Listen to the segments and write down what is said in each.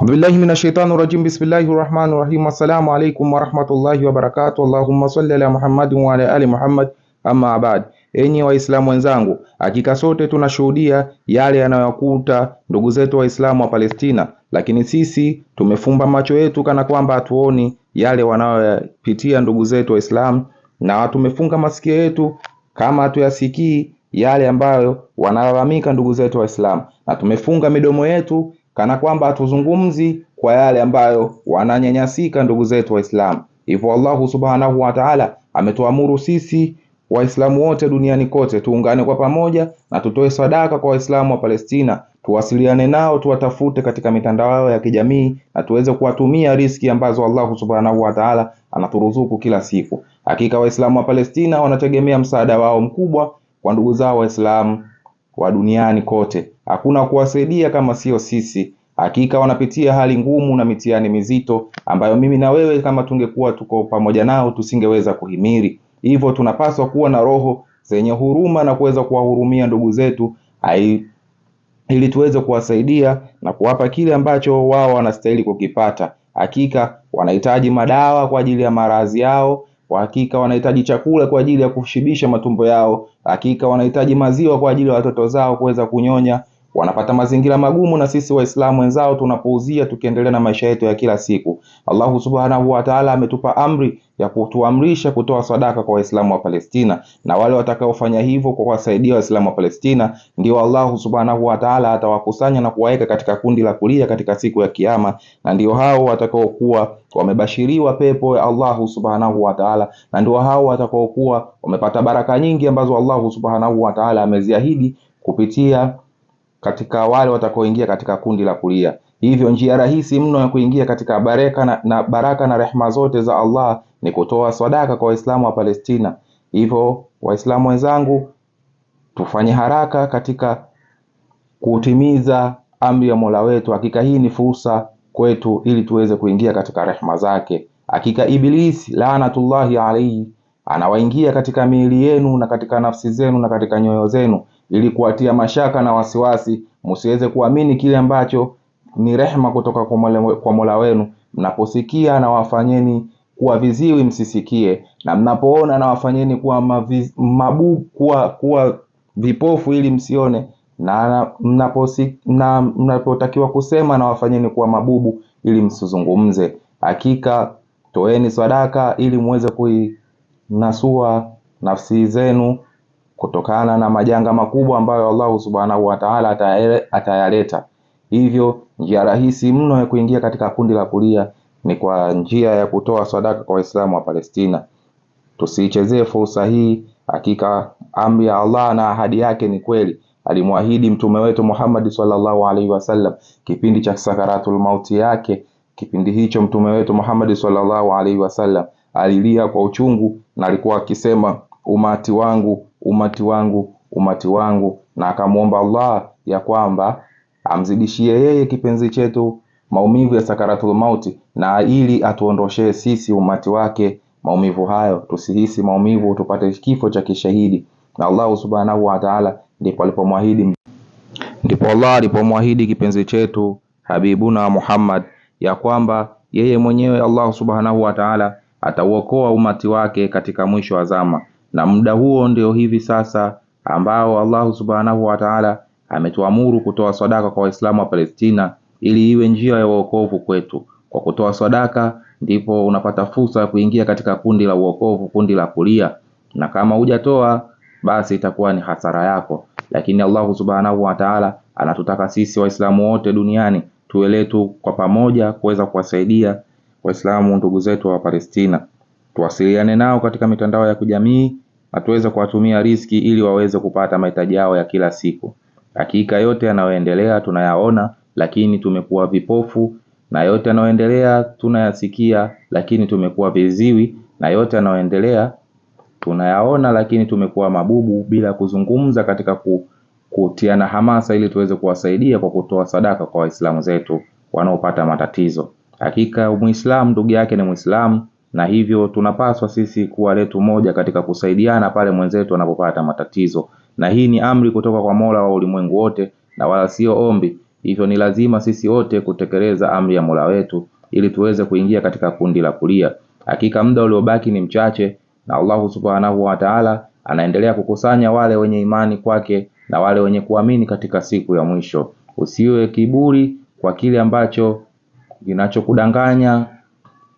Billahi minashaitanir rajim. Bismillahir rahmanir rahim. Assalamu alaikum warahmatullahi wabarakatuh. Allahumma salli ala Muhammadin wa ala ali Muhammad. Amma ba'd. Enyi waislamu wenzangu, hakika sote tunashuhudia yale yanayokuta ndugu zetu waislamu wa Palestina, lakini sisi tumefumba macho yetu kana kwamba hatuoni yale wanayopitia ndugu zetu waislamu, na tumefunga masikio yetu kama hatuyasikii yale ambayo wanalalamika ndugu zetu waislamu, na tumefunga midomo yetu kana kwamba hatuzungumzi kwa yale ambayo wananyanyasika ndugu zetu waislamu. Hivyo Allah subhanahu wa ta'ala ametuamuru sisi waislamu wote duniani kote tuungane kwa pamoja na tutoe sadaka kwa waislamu wa Palestina, tuwasiliane nao, tuwatafute katika mitandao ya kijamii na tuweze kuwatumia riziki ambazo Allah subhanahu wa ta'ala anaturuzuku kila siku. Hakika waislamu wa Palestina wanategemea msaada wao mkubwa kwa ndugu zao waislamu wa duniani kote. Hakuna kuwasaidia kama sio sisi. Hakika wanapitia hali ngumu na mitihani mizito ambayo mimi na wewe kama tungekuwa tuko pamoja nao tusingeweza kuhimili. Hivyo tunapaswa kuwa na roho zenye huruma na kuweza kuwahurumia ndugu zetu ili tuweze kuwasaidia na kuwapa kile ambacho wao wanastahili kukipata. Hakika wanahitaji madawa kwa ajili ya maradhi yao, hakika wanahitaji chakula kwa ajili ya kushibisha matumbo yao, hakika wanahitaji maziwa kwa ajili ya watoto zao kuweza kunyonya. Wanapata mazingira magumu na sisi waislamu wenzao tunapouzia tukiendelea na maisha yetu ya kila siku. Allah subhanahu wa ta'ala ametupa amri ya kutuamrisha kutoa sadaka kwa waislamu wa Palestina, na wale watakaofanya hivyo kwa kuwasaidia waislamu wa Palestina ndio Allah subhanahu wa ta'ala atawakusanya na kuwaweka katika kundi la kulia katika siku ya kiyama, na ndio hao watakaokuwa wamebashiriwa pepo ya Allah subhanahu wa ta'ala, na ndio hao watakaokuwa wamepata baraka nyingi ambazo Allah subhanahu wa ta'ala ameziahidi kupitia katika wale watakaoingia katika kundi la kulia. Hivyo njia rahisi mno ya kuingia katika baraka na rehema zote za Allah ni kutoa sadaka kwa waislamu wa Palestina. Hivyo waislamu wenzangu, tufanye haraka katika kutimiza amri ya Mola wetu. Hakika hii ni fursa kwetu ili tuweze kuingia katika rehema zake. Hakika Ibilisi laanatullahi alayhi anawaingia katika miili yenu na katika nafsi zenu na katika nyoyo zenu ili kuwatia mashaka na wasiwasi, msiweze kuamini kile ambacho ni rehema kutoka kwa Mola wenu. Mnaposikia na wafanyeni kuwa viziwi msisikie, na mnapoona na wafanyeni kuwa kuwa vipofu ili msione, na mnapotakiwa kusema na wafanyeni kuwa mabubu ili msizungumze. Hakika toeni sadaka ili muweze kuinasua nafsi zenu kutokana na majanga makubwa ambayo Allah subhanahu wa ta'ala atayaleta. Hivyo njia rahisi mno ya kuingia katika kundi la kulia ni kwa njia ya kutoa sadaka kwa waislamu wa Palestina. Tusiichezee fursa hii. Hakika amri ya Allah na ahadi yake ni kweli. Alimwahidi mtume wetu Muhammad sallallahu alaihi wasallam kipindi cha sakaratul mauti yake. Kipindi hicho mtume wetu Muhammad sallallahu alaihi wasallam alilia kwa uchungu na alikuwa akisema, umati wangu, umati wangu, umati wangu, na akamwomba Allah ya kwamba amzidishie yeye kipenzi chetu maumivu ya sakaratul mauti, na ili atuondoshee sisi umati wake maumivu hayo, tusihisi maumivu, tupate kifo cha kishahidi. Na Allah subhanahu wa ta'ala ndipo Allah alipomwahidi kipenzi chetu habibuna Muhammad ya kwamba yeye mwenyewe Allah subhanahu wa ta'ala atauokoa umati wake katika mwisho wa zama. Na muda huo ndio hivi sasa ambao Allah subhanahu wa ta'ala ametuamuru kutoa sadaka kwa waislamu wa Palestina ili iwe njia ya wokovu kwetu. Kwa kutoa sadaka ndipo unapata fursa ya kuingia katika kundi la wokovu, kundi la kulia, na kama hujatoa basi itakuwa ni hasara yako. Lakini Allah subhanahu wa ta'ala anatutaka sisi waislamu wote duniani tueletu kwa pamoja kuweza kuwasaidia waislamu ndugu zetu wa Palestina. Tuwasiliane nao katika mitandao ya kijamii na tuweze kuwatumia riziki ili waweze kupata mahitaji yao ya kila siku. Hakika yote yanayoendelea tunayaona, lakini tumekuwa vipofu, na yote yanayoendelea tunayasikia, lakini tumekuwa viziwi, na yote yanayoendelea tunayaona, lakini tumekuwa mabubu bila kuzungumza katika kutiana hamasa ili tuweze kuwasaidia kwa kutoa sadaka kwa waislamu zetu wanaopata matatizo. Hakika Muislamu ndugu yake ni Muislamu, na hivyo tunapaswa sisi kuwa letu moja katika kusaidiana pale mwenzetu anapopata matatizo. Na hii ni amri kutoka kwa Mola wa ulimwengu wote na wala sio ombi. Hivyo ni lazima sisi wote kutekeleza amri ya Mola wetu ili tuweze kuingia katika kundi la kulia. Hakika muda uliobaki ni mchache, na Allah Subhanahu wa Ta'ala anaendelea kukusanya wale wenye imani kwake na wale wenye kuamini katika siku ya mwisho. Usiwe kiburi kwa kile ambacho kinachokudanganya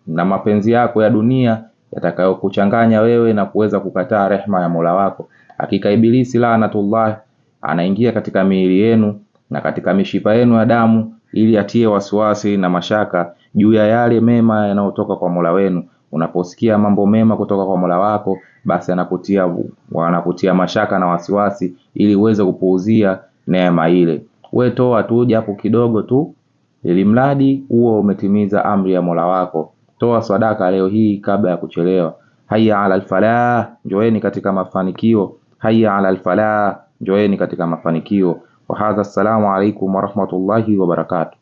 na mapenzi yako ya dunia yatakayokuchanganya wewe na kuweza kukataa rehema ya Mola wako. Hakika Ibilisi laanatullah anaingia katika miili yenu na katika mishipa yenu ya damu ili atie wasiwasi na mashaka juu ya yale mema yanayotoka kwa Mola wenu. Unaposikia mambo mema kutoka kwa Mola wako, basi anakutia mashaka na wasiwasi ili uweze kupuuzia neema ile. Wewe toa tu japo kidogo tu, ili mradi uwe umetimiza amri ya Mola wako. Toa sadaka leo hii kabla ya kuchelewa. Hayya ala alfalah, njoeni katika mafanikio. Hayya ala alfalah, njoeni katika mafanikio. Wa hadha, assalamu alaikum wa rahmatullahi wa barakatuh.